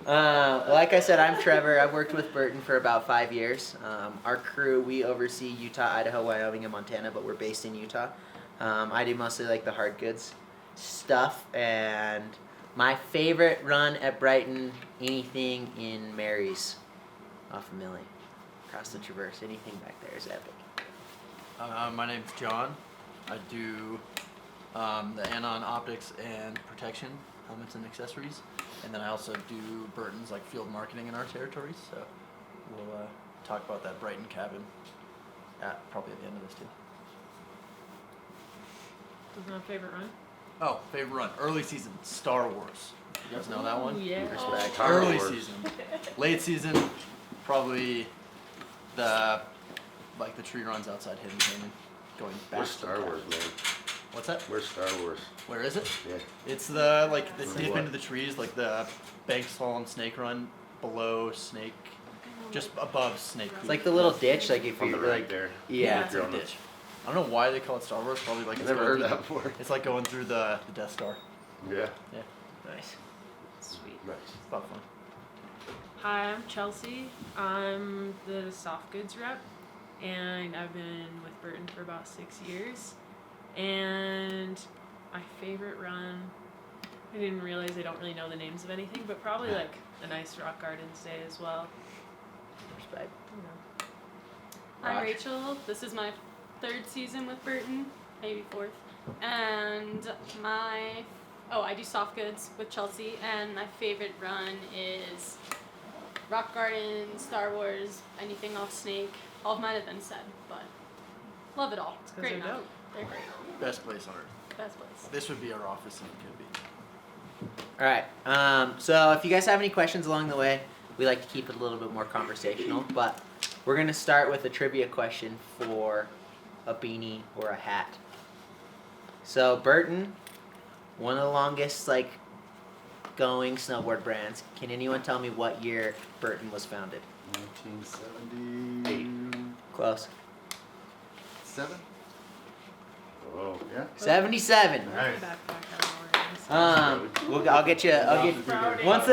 Like I said, I'm Trevor. I've worked with Burton for about 5 years. Our crew, we oversee Utah, Idaho, Wyoming, and Montana, but we're based in Utah. I do mostly like the hard goods stuff, and my favorite run at Brighton, anything in Mary's off of Millie, across the Traverse, anything back there is epic. My name's John. I do the Anon optics and protection, helmets and accessories. And then I also do Burton's like field marketing in our territories. So we'll talk about that Brighton cabin probably at the end of this too. What's my favorite run? Oh, favorite run. Early season, Star Wars. You guys know that one? Yeah. Respect. Early season. Late season, probably the tree runs outside Hidden Canyon. Going back Where's to Star the Wars, man? What's that? Where's Star Wars? Where is it? Yeah. It's the dip what? into the trees, like the Banks Fallen Snake Run below Snake, just above Snake. It's like the little ditch, like if On you the right like, there. yeah. It's a ditch. I don't know why they call it Star Wars. Probably like I've it's never going heard through that before. It's like going through the Death Star. Yeah. Yeah, Nice. Sweet. Nice. it's about fun. Hi, I'm Chelsea. I'm the soft goods rep, and I've been with Burton for about 6 years. And my favorite run, I didn't realize I don't really know the names of anything, but probably like a nice Rock Gardens day as well. Respect. You know. I'm Rosh. Rachel. This is my 3rd season with Burton, maybe 4th. And I do soft goods with Chelsea, and my favorite run is Rock Garden, Star Wars, anything off Snake. All of mine have been said, but love it all. It's 'cause Great they're run. dope. They're great. Best place on earth. Best place. This would be our office, and it could be. All right. So if you guys have any questions along the way, we like to keep it a little bit more conversational. But we're gonna start with a trivia question for a beanie or a hat. So Burton, one of the longest going snowboard brands. Can anyone tell me what year Burton was founded? 1977. Close. Oh, yeah. 77. Nice. I'll get you. Once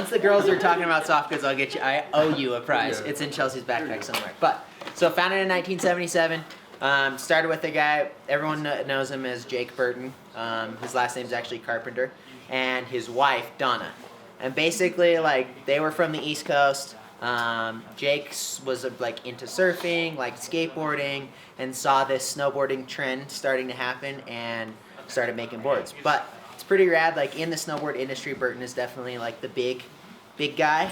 the girls are talking about soft goods, I'll get you. I owe you a prize. Yeah. It's in Chelsea's backpack somewhere. But so founded in 1977. Started with a guy. Everyone knows him as Jake Burton. His last name's actually Carpenter, and his wife Donna. And basically, they were from the East Coast. Jake was into surfing, skateboarding, and saw this snowboarding trend starting to happen and started making boards. But it's pretty rad. In the snowboard industry, Burton is definitely the big guy.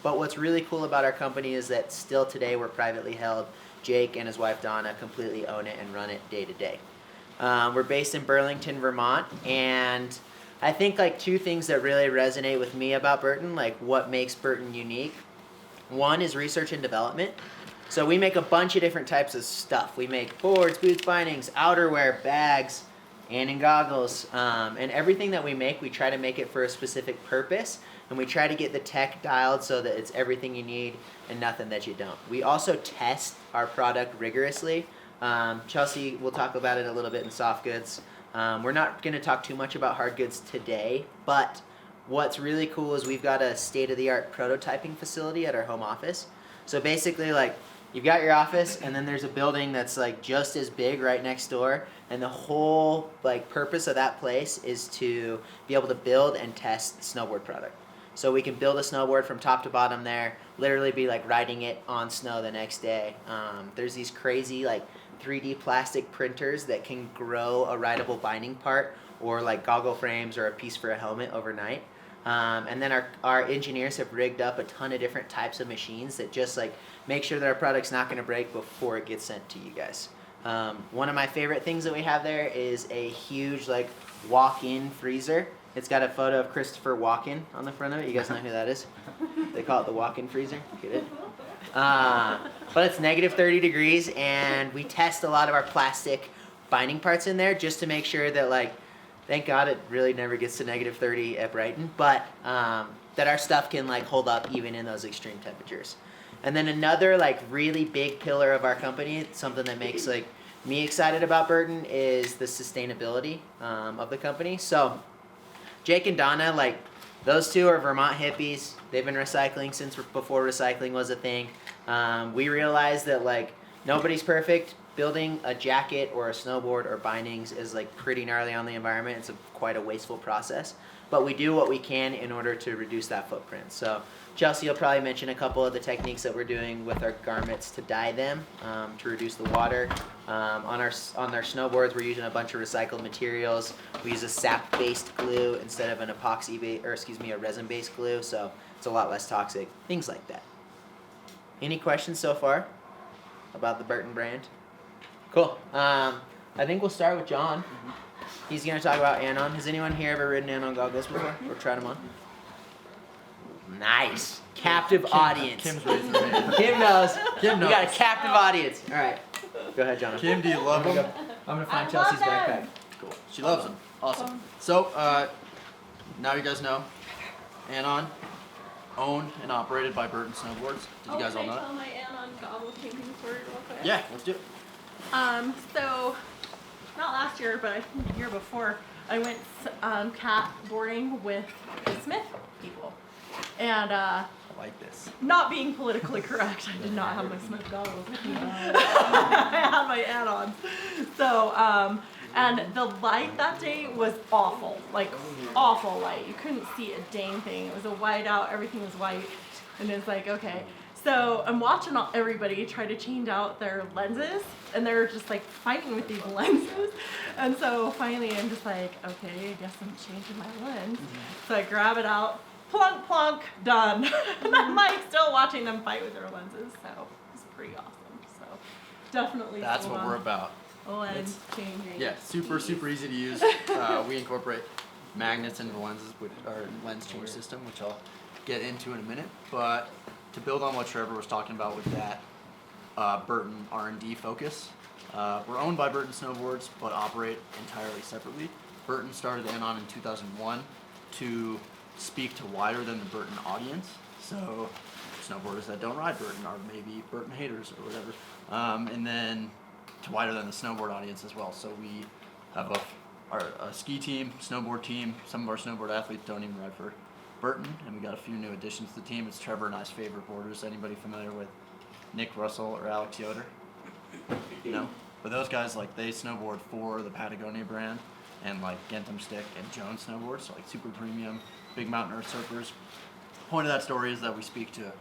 But what's really cool about our company is that still today we're privately held. Jake and his wife Donna completely own it and run it day to day. We're based in Burlington, Vermont, and I think 2 things that really resonate with me about Burton, what makes Burton unique. One is research and development. So we make a bunch of different types of stuff. We make boards, boots, bindings, outerwear, bags, and goggles. And everything that we make, we try to make it for a specific purpose. And we try to get the tech dialed so that it's everything you need and nothing that you don't. We also test our product rigorously. Chelsea will talk about it a little bit in soft goods. We're not going to talk too much about hard goods today, but what's really cool is we've got a state-of-the-art prototyping facility at our home office. So basically, you've got your office, and then there's a building that's just as big right next door, and the whole purpose of that place is to be able to build and test snowboard product. So we can build a snowboard from top to bottom there, literally be riding it on snow the next day. There's these crazy 3D plastic printers that can grow a rideable binding part or goggle frames or a piece for a helmet overnight. And then our engineers have rigged up a ton of different types of machines that just make sure that our product's not going to break before it gets sent to you guys. One of my favorite things that we have there is a huge walk-in freezer. It's got a photo of Christopher Walken on the front of it. You guys know who that is? They call it the walk-in freezer. Get it? But it's negative 30 degrees, and we test a lot of our plastic binding parts in there just to make sure that thank God it really never gets to negative 30 at Brighton, but that our stuff can hold up even in those extreme temperatures. And then another really big pillar of our company, something that makes me excited about Burton, is the sustainability of the company. So Jake and Donna those two are Vermont hippies. They've been recycling since before recycling was a thing. We realized that like nobody's perfect. Building a jacket or a snowboard or bindings is like pretty gnarly on the environment. It's quite a wasteful process, but we do what we can in order to reduce that footprint. So Chelsea will probably mention a couple of the techniques that we're doing with our garments to dye them to reduce the water. On our snowboards, we're using a bunch of recycled materials. We use a sap-based glue instead of an a resin-based glue, so it's a lot less toxic. Things like that. Any questions so far about the Burton brand? Cool. I think we'll start with John. He's going to talk about Anon. Has anyone here ever ridden Anon goggles before or tried them on? Nice. Captive audience. Kim's raising her hand. Kim knows. Kim We got a knows. captive audience. All right. Go ahead, John. Kim, do you love them? I'm going to find I Chelsea's love them. backpack. Cool. She loves them. Awesome. So, now you guys know, Anon, owned and operated by Burton Snowboards. Did you guys all know Can I that? tell my Anon gobble camping story real quick? Yeah, let's do it. So, not last year, but I think the year before, I went cat boarding with the Smith people. And I like this. not being politically correct, I did not have my Smith goggles with me. I had my add-ons. So, and the light that day was awful, like awful light. You couldn't see a dang thing. It was a whiteout, everything was white. And it's like, okay. So I'm watching everybody try to change out their lenses, and they're just like fighting with these lenses. And so finally I'm just like, okay, I guess I'm changing my lens. So I grab it out, plunk, plunk, done. And I'm like still watching them fight with their lenses. So it's pretty awesome. So definitely That's some, what we're about. lens changing. Yeah, super easy to use. We incorporate magnets into the lenses, with our lens change system, which I'll get into in a minute. But to build on what Trevor was talking about with that Burton R&D focus, we're owned by Burton Snowboards, but operate entirely separately. Burton started Anon in 2001 to speak to wider than the Burton audience. So snowboarders that don't ride Burton are maybe Burton haters or whatever. And then to wider than the snowboard audience as well. So we have a ski team, snowboard team. Some of our snowboard athletes don't even ride for Burton, and we got a few new additions to the team. It's Trevor and I's favorite boarders. Anybody familiar with Nick Russell or Alex Yoder? No, but those guys, like, they snowboard for the Patagonia brand and like Gentham Stick and Jones snowboards, so like super premium, big mountain earth surfers. Point of that story is that we speak to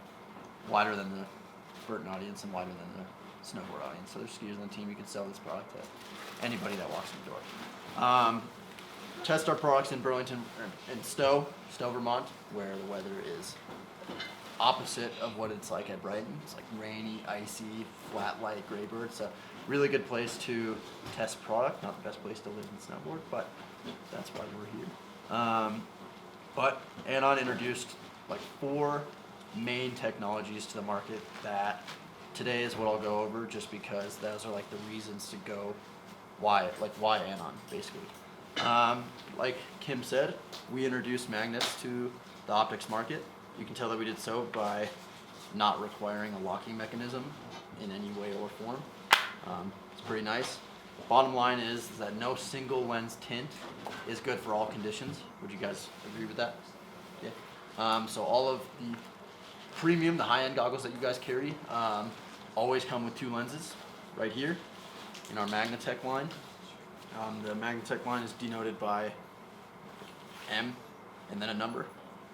wider than the Burton audience and wider than the snowboard audience. So there's skiers on the team. You can sell this product to anybody that walks in the door. Test our products in Burlington and Stowe, Vermont, where the weather is opposite of what it's like at Brighton. It's like rainy, icy, flat light, gray bird. So really good place to test product. Not the best place to live and snowboard, but that's why we're here. But Anon introduced like 4 main technologies to the market that today is what I'll go over, just because those are like the reasons to go why Anon, basically. Like Kim said, we introduced magnets to the optics market. You can tell that we did so by not requiring a locking mechanism in any way or form. It's pretty nice. Bottom line is that no single lens tint is good for all conditions. Would you guys agree with that? Yeah. So all of the premium, the high-end goggles that you guys carry, always come with 2 lenses right here in our Magnatech line. The Magnatech line is denoted by M and then a number.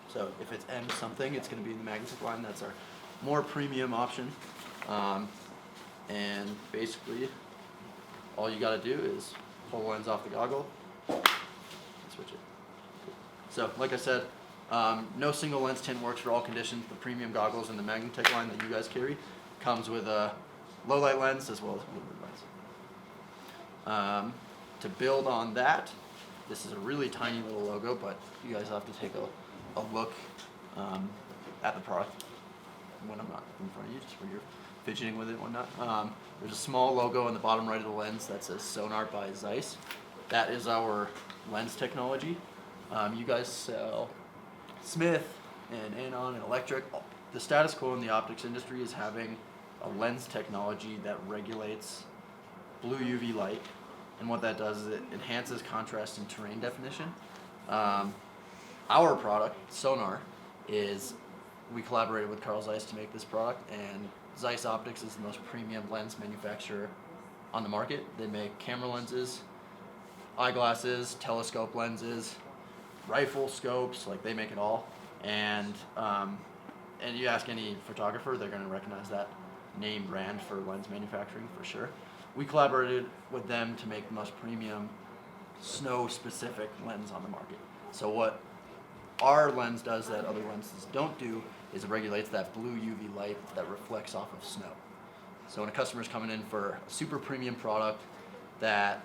So if it's M something, it's going to be in the Magnatech line. That's our more premium option. And basically, all you got to do is pull the lens off the goggle and switch it. So like I said, no single lens tint works for all conditions. The premium goggles in the Magnatech line that you guys carry comes with a low light lens as well as a blue lens. To build on that, this is a really tiny little logo, but you guys have to take a look at the product when I'm not in front of you, just when you're fidgeting with it and whatnot. There's a small logo in the bottom right of the lens that says Sonar by Zeiss. That is our lens technology. You guys sell Smith and Anon and Electric. The status quo in the optics industry is having a lens technology that regulates blue UV light. And what that does is it enhances contrast and terrain definition. our product, Sonar, is we collaborated with Carl Zeiss to make this product, and Zeiss Optics is the most premium lens manufacturer on the market. They make camera lenses, eyeglasses, telescope lenses, rifle scopes, like they make it all. And you ask any photographer, they're going to recognize that name brand for lens manufacturing for sure. We collaborated with them to make the most premium snow-specific lens on the market. So what our lens does that other lenses don't do is it regulates that blue UV light that reflects off of snow. So when a customer's coming in for a super premium product that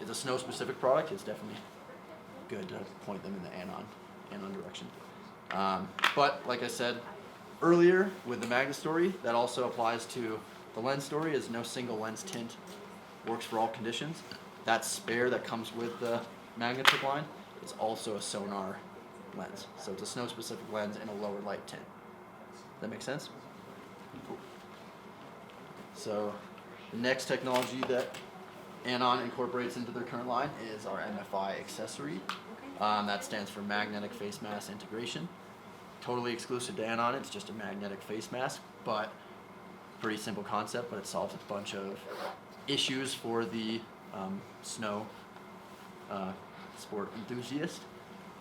is a snow-specific product, it's definitely good to point them in the Anon direction. But like I said earlier with the Magna story, that also applies to the lens story, is no single lens tint works for all conditions. That spare that comes with the Magnetic line is also a Sonar lens. So it's a snow-specific lens in a lower light tint. Does that make sense? Cool. So the next technology that Anon incorporates into their current line is our MFI accessory. That stands for Magnetic Face Mask Integration. Totally exclusive to Anon, it's just a magnetic face mask, but pretty simple concept, but it solves a bunch of issues for the snow sport enthusiast.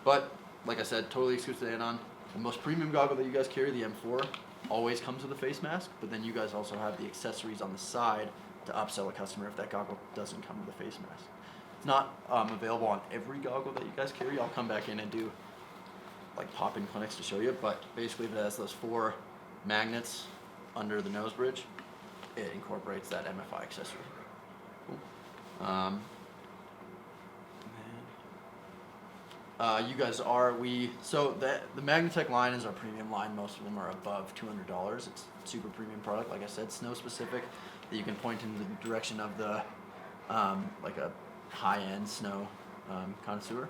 But like I said, totally exclusive to Anon. The most premium goggle that you guys carry, the M4, always comes with a face mask, but then you guys also have the accessories on the side to upsell a customer if that goggle doesn't come with a face mask. It's not available on every goggle that you guys carry. I'll come back in and do like pop-in clinics to show you, but basically if it has those 4 magnets under the nose bridge, it incorporates that MFI accessory. Cool. You guys are, so the Magnatech line is our premium line. Most of them are above $200. It's a super premium product, like I said, snow specific, that you can point in the direction of the, like a high-end snow connoisseur.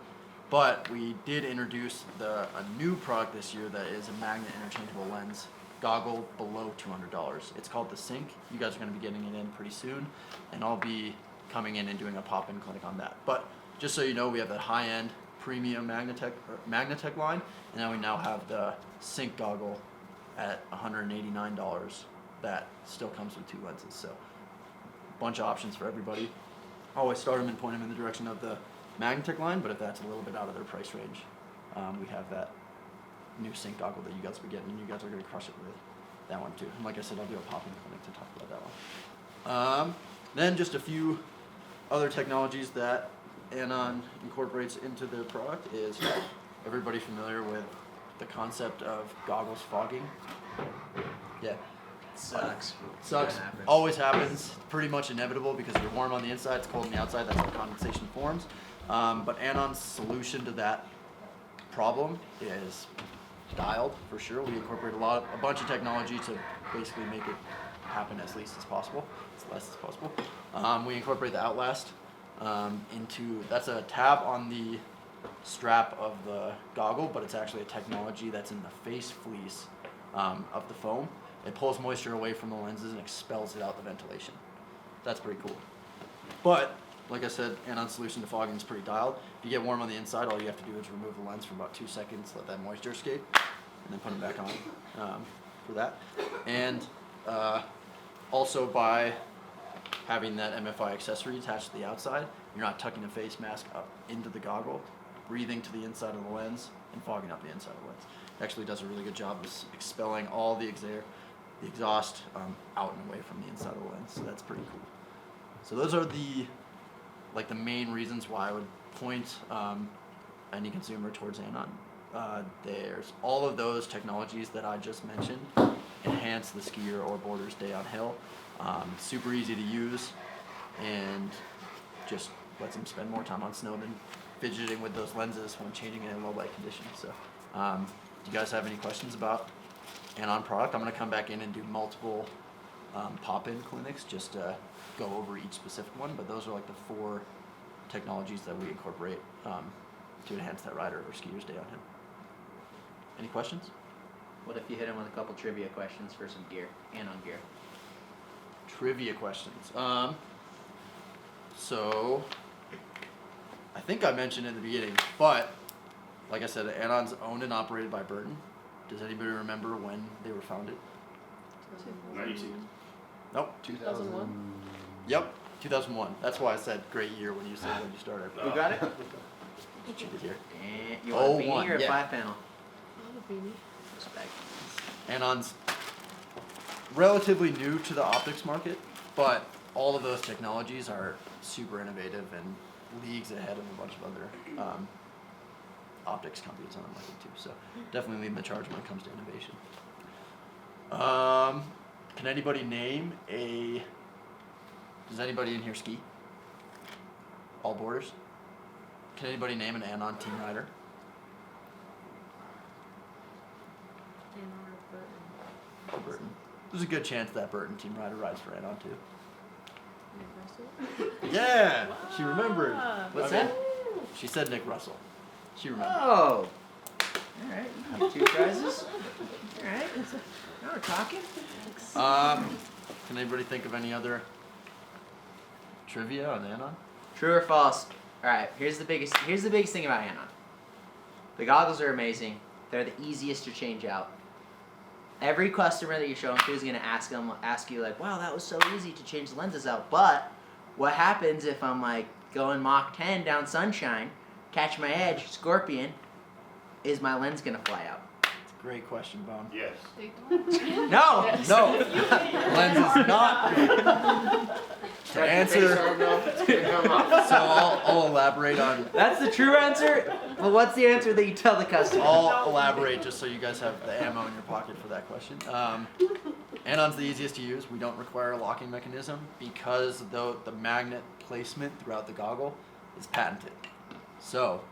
But we did introduce a new product this year that is a magnet interchangeable lens goggle below $200. It's called the Sync. You guys are going to be getting it in pretty soon, and I'll be coming in and doing a pop-in clinic on that. But just so you know, we have that high-end premium Magnatech line, and then we now have the Sync goggle at $189 that still comes with 2 lenses. So a bunch of options for everybody. Always start them and point them in the direction of the Magnatech line, but if that's a little bit out of their price range, we have that new Sync goggle that you guys will be getting, and you guys are going to crush it with that one too. And like I said, I'll do a pop-in clinic to talk about that one. Then just a few other technologies that Anon incorporates into their product is everybody familiar with the concept of goggles fogging? Yeah. Sucks. Sucks. Always happens. Pretty much inevitable because you're warm on the inside, it's cold on the outside. That's how condensation forms. But Anon's solution to that problem is dialed for sure. We incorporate a bunch of technology to basically make it happen as least as possible, as less as possible. We incorporate the Outlast that's a tab on the strap of the goggle, but it's actually a technology that's in the face fleece of the foam. It pulls moisture away from the lenses and expels it out the ventilation. That's pretty cool. But like I said, Anon's solution to fogging is pretty dialed. If you get warm on the inside, all you have to do is remove the lens for about 2 seconds, let that moisture escape, and then put it back on for that. And also by having that MFI accessory attached to the outside, you're not tucking a face mask up into the goggle, breathing to the inside of the lens, and fogging up the inside of the lens. It actually does a really good job of expelling all the exhaust out and away from the inside of the lens. So that's pretty cool. So those are the main reasons why I would point any consumer towards Anon. There's all of those technologies that I just mentioned enhance the skier or boarder's day on hill. Super easy to use and just lets them spend more time on snow than fidgeting with those lenses when changing in low light conditions. So do you guys have any questions about Anon product? I'm going to come back in and do multiple pop-in clinics just to go over each specific one, but those are like the 4 technologies that we incorporate to enhance that rider or skier's day on hill. Any questions? What if you hit him with a couple trivia questions for some gear, Anon gear? Trivia questions. So I think I mentioned in the beginning, but like I said, Anon's owned and operated by Burton. Does anybody remember when they were founded? 92. Nope. 2001. Yep. 2001. That's why I said great year when you said when you started. We got it? Cheated here. And you want a beanie 01, or a yeah. 5-panel? Beanie. Respect. Anon's relatively new to the optics market, but all of those technologies are super innovative and leagues ahead of a bunch of other optics companies on the market too. So definitely leading the charge when it comes to innovation. Can anybody name a? Does anybody in here ski? All boarders. Can anybody name an Anon team rider? Burton. There's a good chance that Burton team rider rides for Anon too. Yeah, she remembered. What's Okay. that? She said Nick Russell. She remembered. Oh. Alright, you have 2 prizes. Alright. Now we're talking. Can anybody think of any other trivia on Anon? True or false? Alright, here's the biggest thing about Anon. The goggles are amazing. They're the easiest to change out. Every customer that you show them to is gonna ask you like, wow, that was so easy to change the lenses out. But what happens if I'm like going Mach 10 down Sunshine, catch my edge, Scorpion, is my lens gonna fly out? It's a great question, Bone. Yes. No! No, lens is not. To answer, so I'll elaborate on. That's the true answer, but what's the answer that you tell the customer? I'll elaborate just so you guys have the ammo in your pocket for that question. Anon's the easiest to use. We don't require a locking mechanism because the magnet placement throughout the goggle is patented. So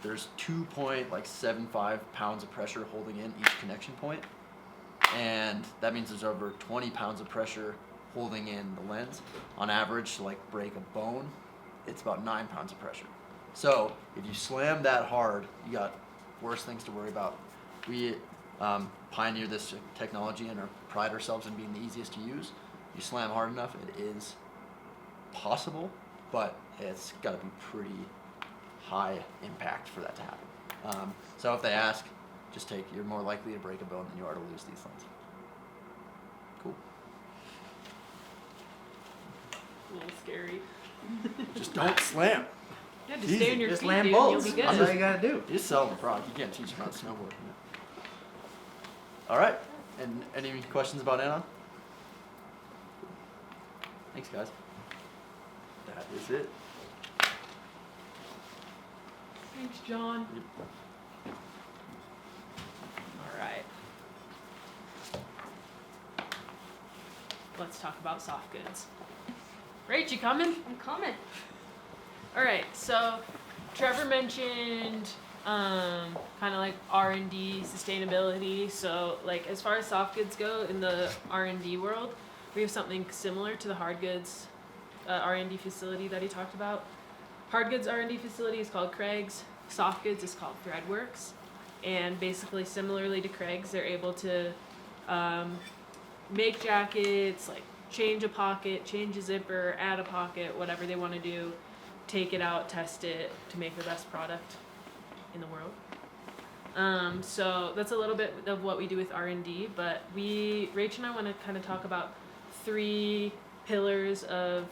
there's 2.75 pounds of pressure holding in each connection point, and that means there's over 20 pounds of pressure holding in the lens. On average, to like break a bone, it's about 9 pounds of pressure. So if you slam that hard, you got worse things to worry about. We pioneered this technology and pride ourselves in being the easiest to use. You slam hard enough, it is possible, but it's got to be pretty high impact for that to happen. So if they ask, just take, you're more likely to break a bone than you are to lose these lenses. Cool. A little scary. Just don't slam. You have to Easy. stay on your Just feet, land dude. bolts. You'll be That's good. all you gotta do. You just sell them a product. You can't teach them how to snowboard. All right. And any questions about Anon? Thanks, guys. That is it. Thanks, John. All right. Let's talk about soft goods. Rach, you coming? I'm coming. All right. So, Trevor mentioned kind of like R&D, sustainability. So, like as far as soft goods go in the R&D world, we have something similar to the hard goods R&D facility that he talked about. Hard goods R&D facility is called Craig's. Soft goods is called Threadworks. And basically, similarly to Craig's, they're able to make jackets, like change a pocket, change a zipper, add a pocket, whatever they want to do, take it out, test it to make the best product in the world. So that's a little bit of what we do with R&D, but Rach and I want to kind of talk about 3 pillars of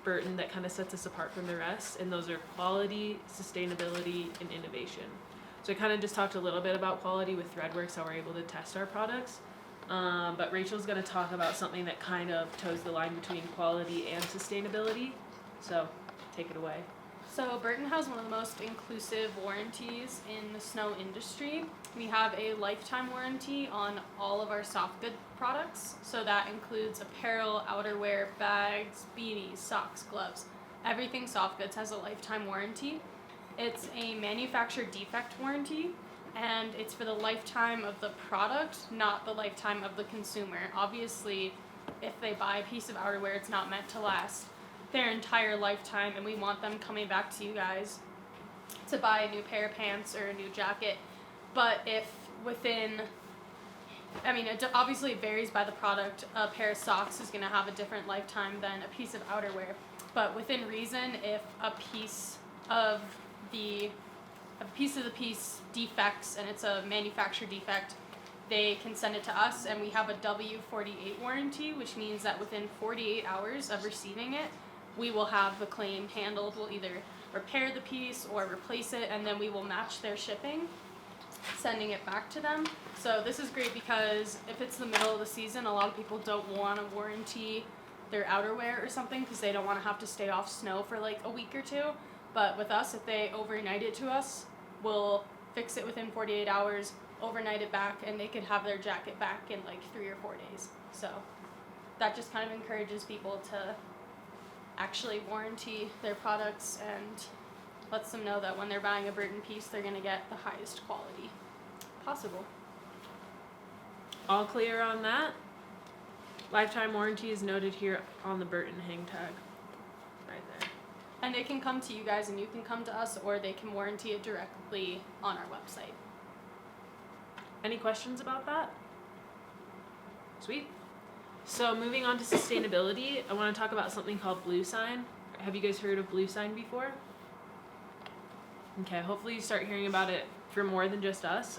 Burton that kind of sets us apart from the rest, and those are quality, sustainability, and innovation. So I kind of just talked a little bit about quality with Threadworks, how we're able to test our products, but Rachel's going to talk about something that kind of toes the line between quality and sustainability, so take it away. So Burton has one of the most inclusive warranties in the snow industry. We have a lifetime warranty on all of our soft good products. So that includes apparel, outerwear, bags, beanies, socks, gloves. Everything soft goods has a lifetime warranty. It's a manufacturer defect warranty, and it's for the lifetime of the product, not the lifetime of the consumer. Obviously, if they buy a piece of outerwear, it's not meant to last their entire lifetime, and we want them coming back to you guys to buy a new pair of pants or a new jacket. But if within, obviously it varies by the product. A pair of socks is going to have a different lifetime than a piece of outerwear. But within reason, if a piece of the have a piece of the piece defects and it's a manufacturer defect, they can send it to us, and we have a W48 warranty, which means that within 48 hours of receiving it, we will have the claim handled. We'll either repair the piece or replace it, and then we will match their shipping, sending it back to them. So this is great because if it's the middle of the season, a lot of people don't want to warranty their outerwear or something because they don't want to have to stay off snow for like a week or two. But with us, if they overnight it to us, we'll fix it within 48 hours, overnight it back, and they could have their jacket back in like 3 or 4 days. So that just kind of encourages people to actually warranty their products and lets them know that when they're buying a Burton piece, they're going to get the highest quality possible. All clear on that? Lifetime warranty is noted here on the Burton hang tag. Right there. And they can come to you guys and you can come to us, or they can warranty it directly on our website. Any questions about that? Sweet. So moving on to sustainability, I want to talk about something called Blue Sign. Have you guys heard of Blue Sign before? Okay, hopefully you start hearing about it for more than just us.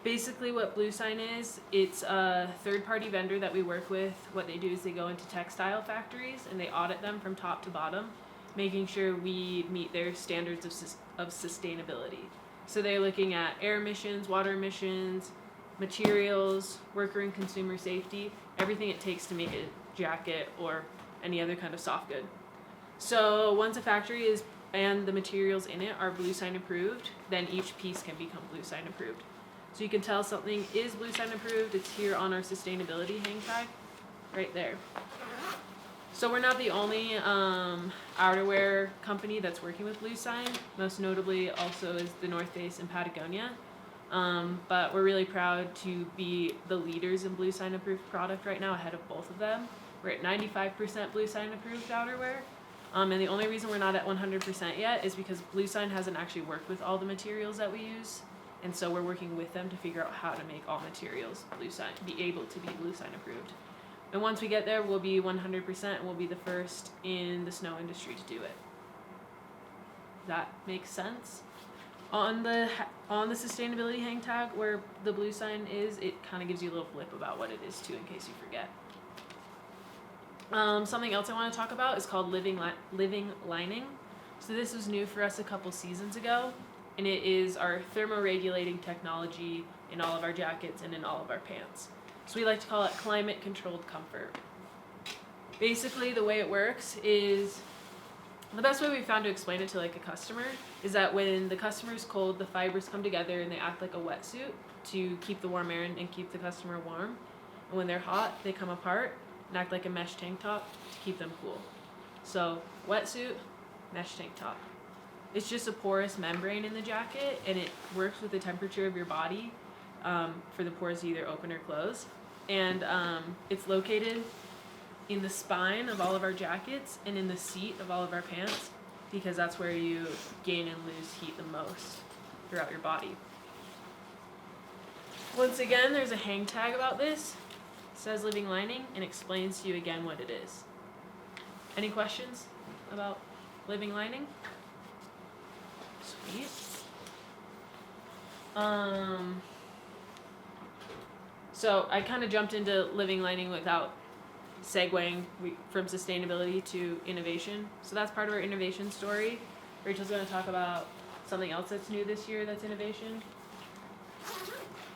Basically what Blue Sign is, it's a third-party vendor that we work with. What they do is they go into textile factories and they audit them from top to bottom, making sure we meet their standards of sustainability. So they're looking at air emissions, water emissions, materials, worker and consumer safety, everything it takes to make a jacket or any other kind of soft good. So once a factory is and the materials in it are Blue Sign approved, then each piece can become Blue Sign approved. So you can tell something is Blue Sign approved. It's here on our sustainability hang tag, right there. So we're not the only outerwear company that's working with Blue Sign. Most notably also is the North Face and Patagonia. But we're really proud to be the leaders in Blue Sign approved product right now, ahead of both of them. We're at 95% Blue Sign approved outerwear. And the only reason we're not at 100% yet is because Blue Sign hasn't actually worked with all the materials that we use. And so we're working with them to figure out how to make all materials Blue Sign, be able to be Blue Sign approved. And once we get there, we'll be 100% and we'll be the first in the snow industry to do it. That makes sense? On the sustainability hang tag where the Blue Sign is, it kind of gives you a little blip about what it is too, in case you forget. Something else I want to talk about is called living lining. So this was new for us a couple seasons ago, and it is our thermoregulating technology in all of our jackets and in all of our pants. So we like to call it climate controlled comfort. Basically, the way it works is, the best way we found to explain it to like a customer is that when the customer is cold, the fibers come together and they act like a wetsuit to keep the warm air in and keep the customer warm. And when they're hot, they come apart and act like a mesh tank top to keep them cool. So wetsuit, mesh tank top. It's just a porous membrane in the jacket, and it works with the temperature of your body for the pores to either open or close. And it's located in the spine of all of our jackets and in the seat of all of our pants, because that's where you gain and lose heat the most throughout your body. Once again, there's a hang tag about this. It says living lining and explains to you again what it is. Any questions about living lining? Sweet. So I kind of jumped into living lining without segueing from sustainability to innovation. So that's part of our innovation story. Rachel's going to talk about something else that's new this year that's innovation.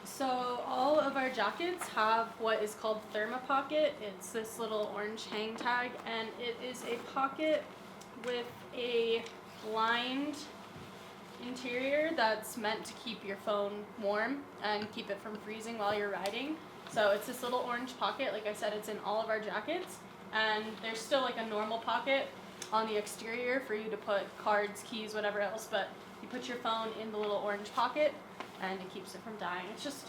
So all of our jackets have what is called Thermopocket. It's this little orange hang tag, and it is a pocket with a lined interior that's meant to keep your phone warm and keep it from freezing while you're riding. So it's this little orange pocket. Like I said, it's in all of our jackets, and there's still like a normal pocket on the exterior for you to put cards, keys, whatever else, but you put your phone in the little orange pocket and it keeps it from dying. It's just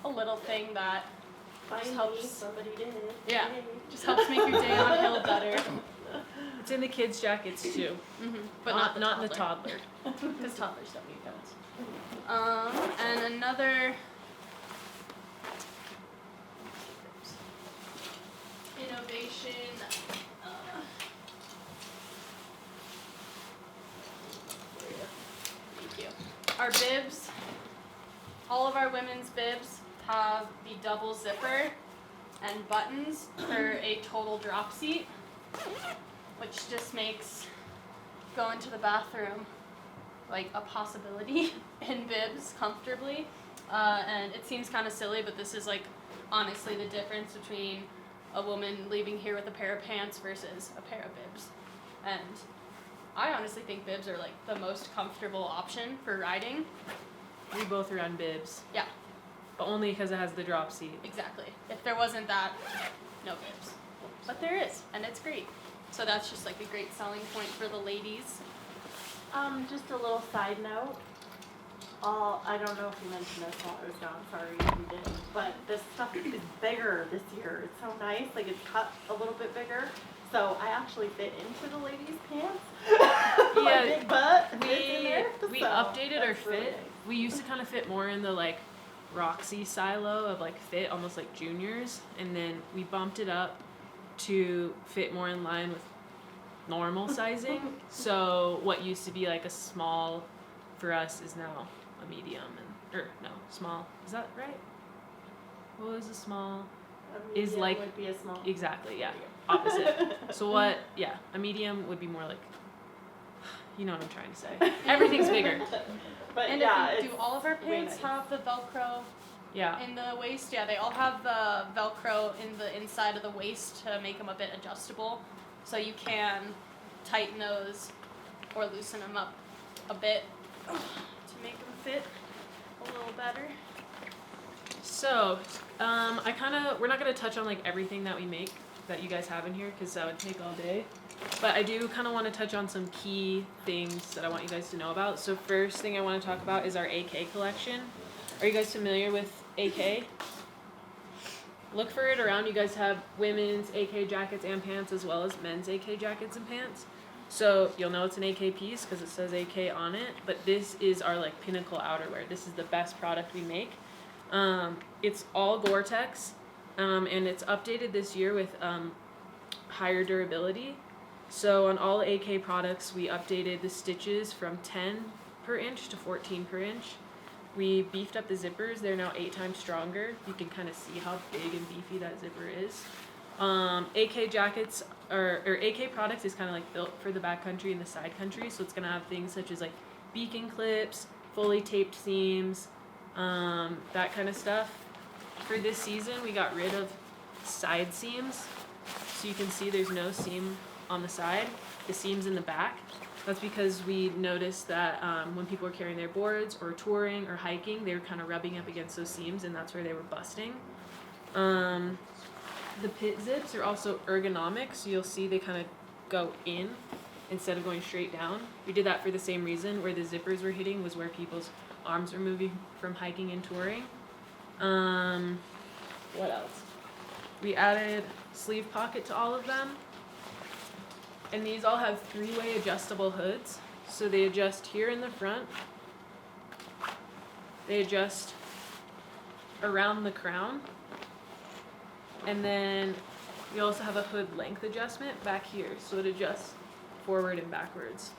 a little thing that just helps. Somebody did it. Yeah, just helps make your day on hill better. It's in the kids' jackets too, But not in the toddler. Because toddlers don't need phones. And another innovation. Thank you. our bibs, all of our women's bibs have the double zipper and buttons for a total drop seat, which just makes going to the bathroom like a possibility in bibs comfortably. And it seems kind of silly, but this is like honestly the difference between a woman leaving here with a pair of pants versus a pair of bibs. And I honestly think bibs are like the most comfortable option for riding. We both run bibs, Yeah, but only because it has the drop seat. exactly. If there wasn't that, no bibs. But there is, and it's great. So that's just like a great selling point for the ladies. Just a little side note. I don't know if you mentioned this while I was gone, sorry if you didn't, but this stuff is bigger this year. It's so nice, like it's cut a little bit bigger. So I actually fit into the ladies' pants. My Yeah, big butt fits in there. We so updated our that's really fit. nice. We used to kind of fit more in the like Roxy silo of like fit, almost like juniors, and then we bumped it up to fit more in line with normal sizing. So what used to be like a small for us is now a medium, small. Is that right? What was a small? A Is medium like- would be a small. Exactly, yeah. Opposite. So what? Yeah, a medium would be more like. You know what I'm trying to say. Everything's bigger. But And yeah, if you, do it's all of our way pants nice. have the Velcro Yeah. in the waist? Yeah, they all have the Velcro in the inside of the waist to make them a bit adjustable. So you can tighten those or loosen them up a bit to make them fit a little better. So, we're not gonna touch on like everything that we make that you guys have in here because that would take all day. But I do kind of want to touch on some key things that I want you guys to know about. So first thing I want to talk about is our AK collection. Are you guys familiar with AK? Look for it around. You guys have women's AK jackets and pants as well as men's AK jackets and pants. So you'll know it's an AK piece because it says AK on it. But this is our like pinnacle outerwear. This is the best product we make. It's all Gore-Tex, and it's updated this year with higher durability. So on all AK products, we updated the stitches from 10 per inch to 14 per inch. We beefed up the zippers. They're now 8 times stronger. You can kind of see how big and beefy that zipper is. AK jackets or AK products is kind of like built for the backcountry and the side country. So it's going to have things such as like beacon clips, fully taped seams, that kind of stuff. For this season, we got rid of side seams. So you can see there's no seam on the side, the seam's in the back. That's because we noticed that when people were carrying their boards or touring or hiking, they were kind of rubbing up against those seams, and that's where they were busting. The pit zips are also ergonomic, so you'll see they kind of go in instead of going straight down. We did that for the same reason. Where the zippers were hitting was where people's arms were moving from hiking and touring. What else? We added sleeve pocket to all of them. And these all have 3-way adjustable hoods. So they adjust here in the front. They adjust around the crown. And then we also have a hood length adjustment back here. So it adjusts forward and backwards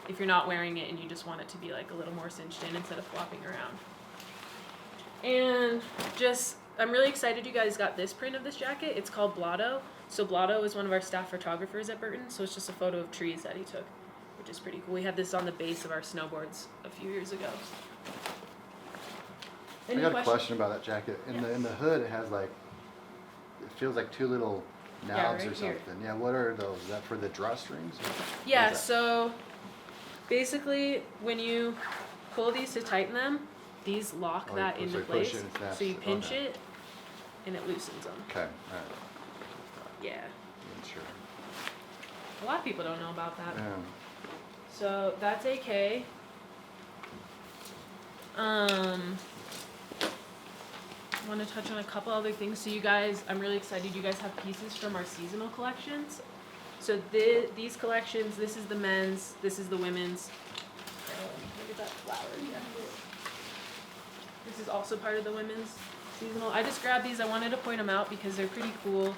if you're not wearing it and you just want it to be like a little more cinched in instead of flopping around. And I'm really excited you guys got this print of this jacket. It's called Blotto. So Blotto is one of our staff photographers at Burton, so it's just a photo of trees that he took, which is pretty cool. We had this on the base of our snowboards a few years ago. I Any got a questions? question about that jacket. In the hood, it has like, it feels like 2 little knobs Yeah, or right something. here. Yeah, what are those? Is that for the drawstrings? Or Yeah, what is that? so basically when you pull these to tighten them, these lock Oh, you that push- into so you push place. it and it snaps So you it. pinch Okay. it and it loosens them. Okay, alright. Yeah. Yeah, sure. A lot of people don't know about that. Yeah. So that's AK. I want to touch on a couple other things. So you guys, I'm really excited. You guys have pieces from our seasonal collections. So these collections, this is the men's, this is the women's. Look at that flower. Yeah. This is also part of the women's seasonal. I just grabbed these. I wanted to point them out because they're pretty cool.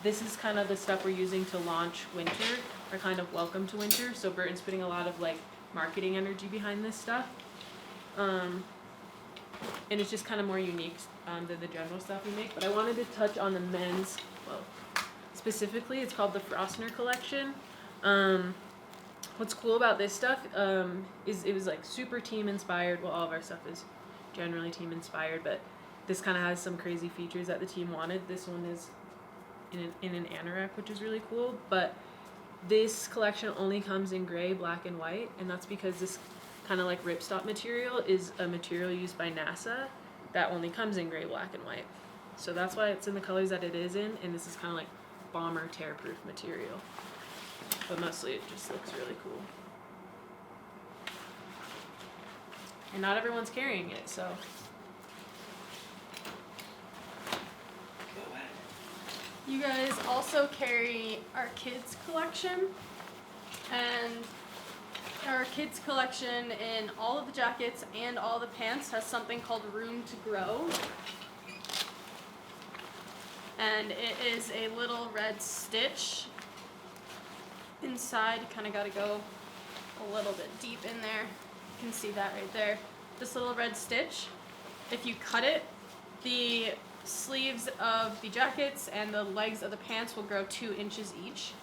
This is kind of the stuff we're using to launch winter, or kind of welcome to winter. So Burton's putting a lot of like marketing energy behind this stuff. and it's just kind of more unique than the general stuff we make. But I wanted to touch on the men's. Well, specifically, it's called the Frostner collection. What's cool about this stuff is it was like super team inspired. Well, all of our stuff is generally team inspired, but this kind of has some crazy features that the team wanted. This one is in an anorak, which is really cool. But this collection only comes in gray, black, and white, and that's because this kind of like ripstop material is a material used by NASA that only comes in gray, black, and white. So that's why it's in the colors that it is in, and this is kind of like bomber tear-proof material. But mostly it just looks really cool. And not everyone's carrying it, so. You guys also carry our kids collection, and our kids collection in all of the jackets and all the pants has something called Room to Grow. And it is a little red stitch inside. You kind of got to go a little bit deep in there. You can see that right there. This little red stitch, if you cut it, the sleeves of the jackets and the legs of the pants will grow 2 inches each.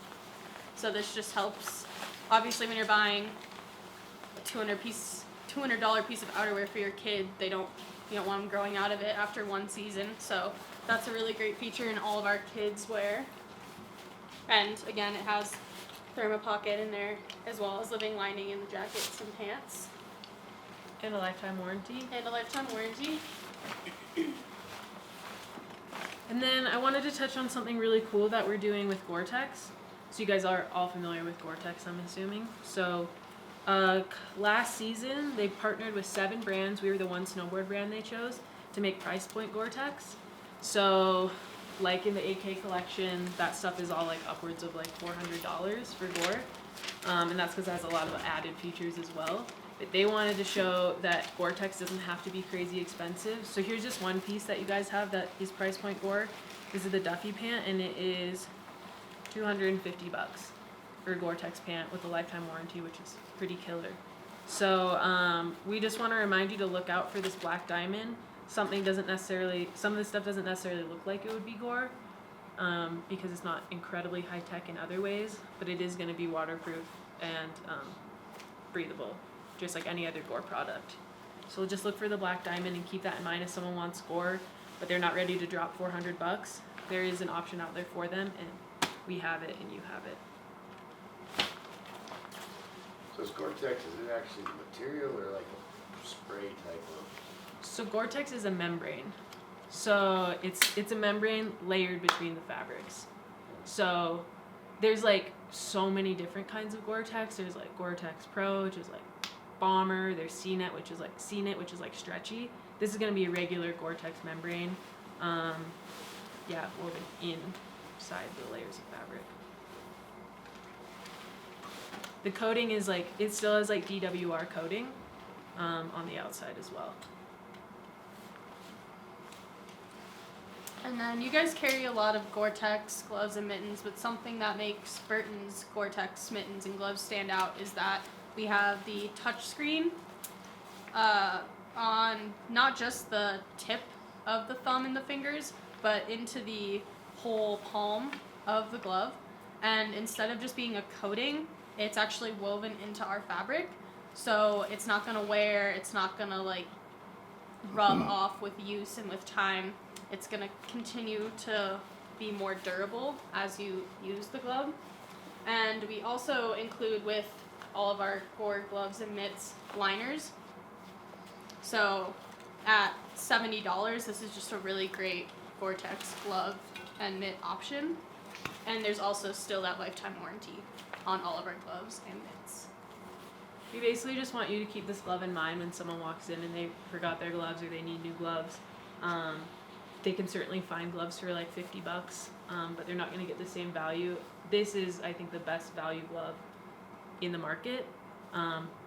So this just helps. Obviously, when you're buying a $200 piece of outerwear for your kid, you don't want them growing out of it after one season. So that's a really great feature in all of our kids' wear. And again, it has thermopocket in there as well as living lining in the jackets and pants. And a lifetime warranty. And a lifetime warranty. And then I wanted to touch on something really cool that we're doing with Gore-Tex. So you guys are all familiar with Gore-Tex, I'm assuming. So last season, they partnered with 7 brands. We were the one snowboard brand they chose to make price point Gore-Tex. So like in the 8K collection, that stuff is all like upwards of like $400 for Gore. And that's because it has a lot of added features as well. But they wanted to show that Gore-Tex doesn't have to be crazy expensive. So here's just one piece that you guys have that is price point Gore. This is the Duffy pant, and it is $250 for a Gore-Tex pant with a lifetime warranty, which is pretty killer. So we just want to remind you to look out for this black diamond. Some of the stuff doesn't necessarily look like it would be Gore because it's not incredibly high tech in other ways, but it is going to be waterproof and breathable, just like any other Gore product. So just look for the black diamond and keep that in mind if someone wants Gore, but they're not ready to drop $400. There is an option out there for them, and we have it and you have it. So is Gore-Tex, is it actually material or like a spray type of? So Gore-Tex is a membrane. So it's a membrane layered between the fabrics. So there's like so many different kinds of Gore-Tex. There's like Gore-Tex Pro, which is like bomber. There's C-Knit, which is like stretchy. This is gonna be a regular Gore-Tex membrane. Woven inside the layers of fabric. The coating is like, it still has like DWR coating on the outside as well. And then you guys carry a lot of Gore-Tex gloves and mittens, but something that makes Burton's Gore-Tex mittens and gloves stand out is that we have the touch screen on not just the tip of the thumb and the fingers, but into the whole palm of the glove. And instead of just being a coating, it's actually woven into our fabric. So it's not gonna wear, it's not gonna like rub off with use and with time. It's gonna continue to be more durable as you use the glove. And we also include with all of our Gore gloves and mitts liners. So at $70, this is just a really great Gore-Tex glove and mitt option. And there's also still that lifetime warranty on all of our gloves and mitts. We basically just want you to keep this glove in mind when someone walks in and they forgot their gloves or they need new gloves. They can certainly find gloves for like $50, but they're not going to get the same value. This is, I think, the best value glove in the market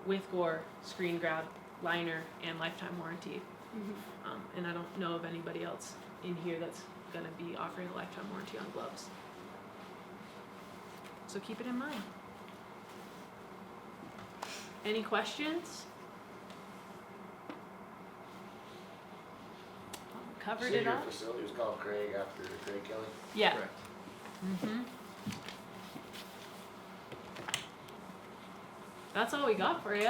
with Gore, screen grab, liner, and lifetime warranty. Mm-hmm. And I don't know of anybody else in here that's going to be offering a lifetime warranty on gloves. So keep it in mind. Any questions? covered So it your up. facility was called Craig after Craig Kelly? Yeah. Correct. Mm-hmm. That's all we got for you.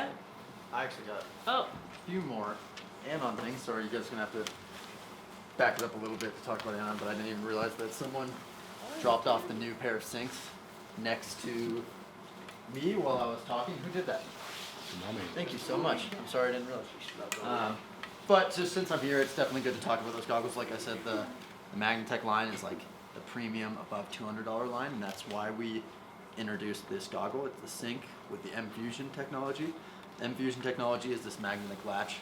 I actually got Oh, a few more Anon things. Sorry, you guys are gonna have to back it up a little bit to talk about Anon, but I didn't even realize that someone dropped off the new pair of sinks next to me while I was talking. Who did that? Mommy. Thank you so much. I'm sorry I didn't realize. But just since I'm here, it's definitely good to talk about those goggles. Like I said, the Magnatech line is like the premium above $200 line, and that's why we introduced this goggle. It's the Sync with the M Fusion technology. M Fusion technology is this magnetic latch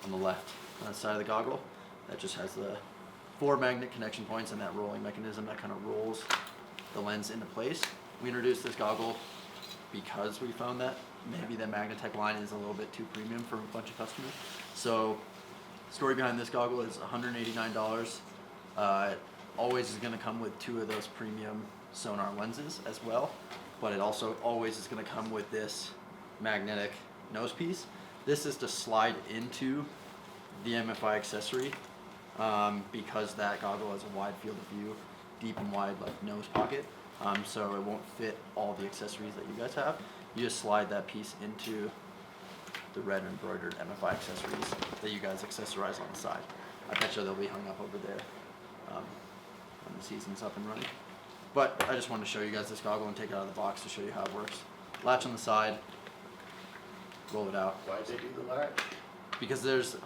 on the left side of the goggle that just has the 4 magnet connection points and that rolling mechanism that kind of rolls the lens into place. We introduced this goggle because we found that maybe the Magnatech line is a little bit too premium for a bunch of customers. So, story behind this goggle is $189. It always is going to come with 2 of those premium sonar lenses as well, but it also always is going to come with this magnetic nose piece. This is to slide into the MFI accessory because that goggle has a wide field of view, deep and wide like nose pocket, so it won't fit all the accessories that you guys have. You just slide that piece into the red embroidered MFI accessories that you guys accessorize on the side. I bet you they'll be hung up over there when the season's up and running. But I just wanted to show you guys this goggle and take it out of the box to show you how it works. Latch on the side, roll it out. Why'd they do the latch? Because there's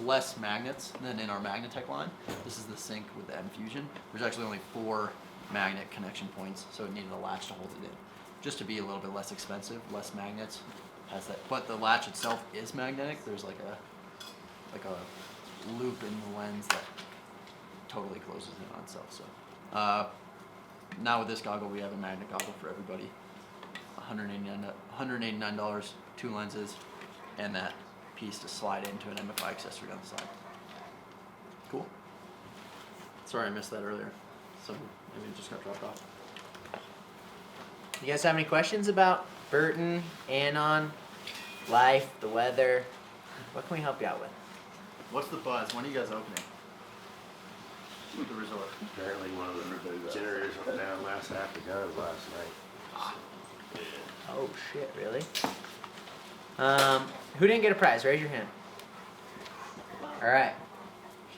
less magnets than in our Magnatech line. This is the Sync with the M Fusion. There's actually only 4 magnet connection points, so it needed a latch to hold it in. Just to be a little bit less expensive, less magnets, has that. But the latch itself is magnetic. There's like a loop in the lens that totally closes in on itself. So now with this goggle, we have a magnet goggle for everybody. $189, 2 lenses, and that piece to slide into an MFI accessory on the side. Cool. Sorry I missed that earlier. So maybe it just got dropped off. You guys have any questions about Burton, Anon, life, the weather? What can we help you out with? What's the buzz? When are you guys opening? With the resort. Apparently one of the generators went down last after guns last night. Oh shit, really? Who didn't get a prize? Raise your hand. Alright.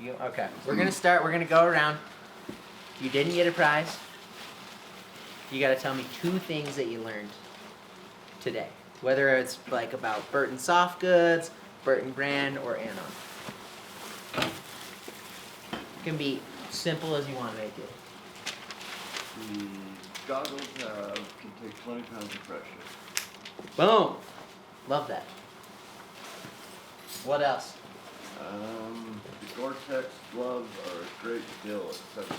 Okay. We're gonna start, we're gonna go around. If you didn't get a prize, you gotta tell me 2 things that you learned today. Whether it's like about Burton soft goods, Burton brand, or Anon. It can be simple as you want to make it. The goggles can take 20 pounds of pressure. Boom! Love that. What else? The Gore-Tex gloves are a great deal at $70.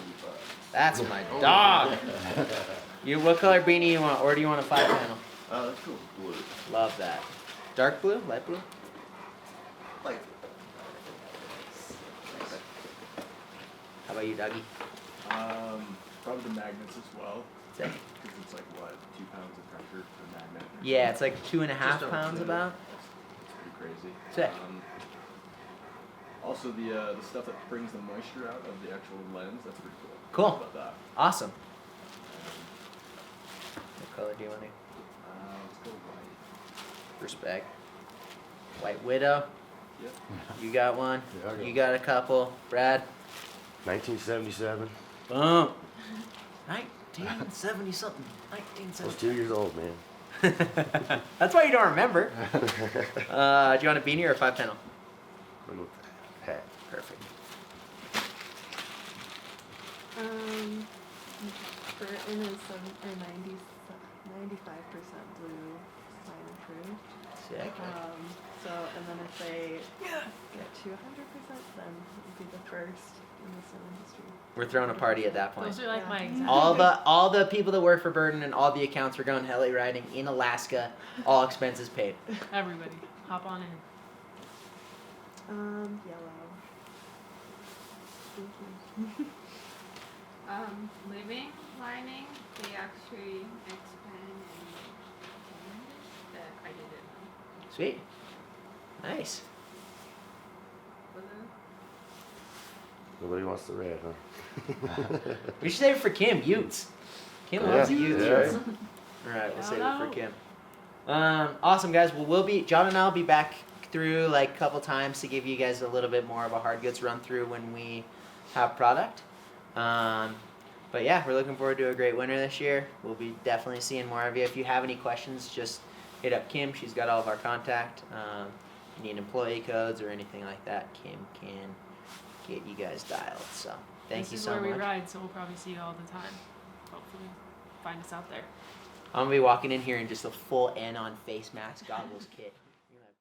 That's my dog! What color beanie you want, or do you want a 5-panel? That's cool. Blue. Love that. Dark blue? Light blue? Like, How about you, Dougie? Probably the magnets as well. Sick. Because it's like, what, 2 pounds of pressure per magnet? or Yeah, it's something? like 2.5 over pounds two. about. It's pretty crazy. Sick. Also, the stuff that brings the moisture out of the actual lens, that's pretty cool. Cool. How about that? Awesome. What color do you want to? Let's go white. Respect. White Widow. Yep. You got one. Yeah, I got You got a couple. Brad. 1977. Boom. 1970 something. I was 1970. 2 years old, man. That's why you don't remember. Do you want a beanie or a 5-panel? Hat. Perfect. Burton is 95% blue, sign approved. Sick. So, and then if they get to 100%, then it would be the first in the film industry. We're throwing a party at that point. those are like my Yeah. exact. All the people that work for Burton and all the accounts are going heli riding in Alaska, all expenses paid. Everybody, hop on in. Yellow. Thank you. Living lining, they actually expand and that I didn't know. Sweet. Nice. Blue. Nobody wants the red, huh? We should save it for Kim. Utes. Kim Yeah, loves Utes. yeah. All right, we'll save it for Kim. Awesome, guys. Well, John and I'll be back through like a couple times to give you guys a little bit more of a hard goods run through when we have product. But yeah, we're looking forward to a great winter this year. We'll be definitely seeing more of you. If you have any questions, just hit up Kim. She's got all of our contact. If you need employee codes or anything like that, Kim can get you guys dialed. So thank you so much. This is where we ride, so we'll probably see you all the time. Hopefully, find us out there. I'm gonna be walking in here in just a full Anon face mask goggles kit.